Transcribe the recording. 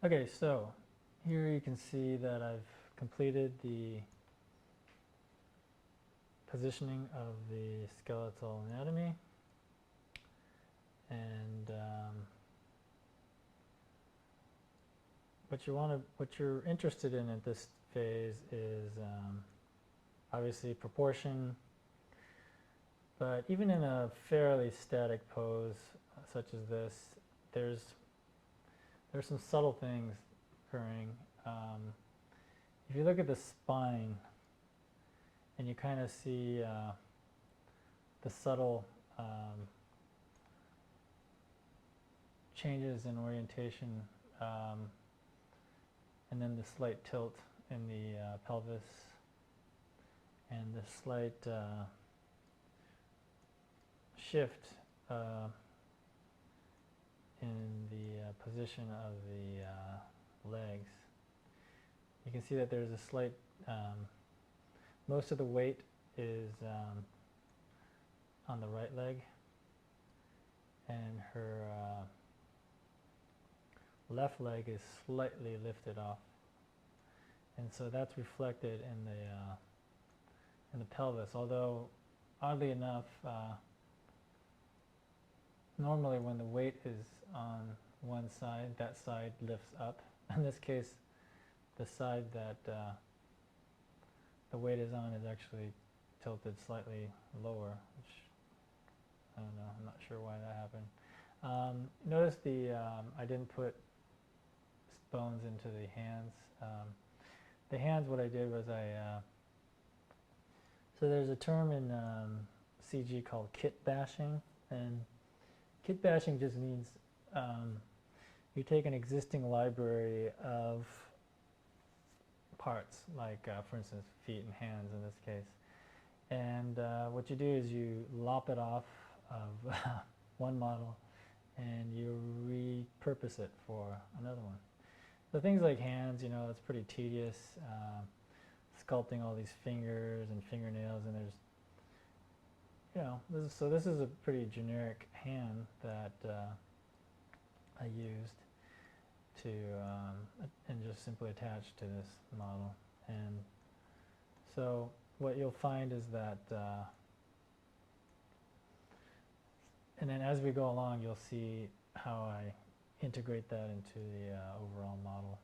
Okay, so here you can see that I've completed the positioning of the skeletal anatomy, and what you're interested in at this phase is obviously proportion, but even in a fairly static pose such as this, there's some subtle things occurring. If you look at the spine and you kind of see the subtle changes in orientation, and then the slight tilt in the pelvis, and the slight shift in the position of the legs. You can see that there's a slight, most of the weight is on the right leg, and her left leg is slightly lifted off, and so that's reflected in the pelvis. Although, oddly enough, normally when the weight is on one side, that side lifts up. In this case, the side that the weight is on is actually tilted slightly lower, which I don't know, I'm not sure why that happened. Notice I didn't put bones into the hands. The hands, what I did was so there's a term in CG called kit bashing, and kit bashing just means you take an existing library of parts, like for instance feet and hands in this case, and what you do is you lop it off of one model and you repurpose it for another one. So things like hands, it's pretty tedious, sculpting all these fingers and fingernails, and there's, this is a pretty generic hand that I used to and just simply attached to this model. And so what you'll find is that and then as we go along, you'll see how I integrate that into the overall model.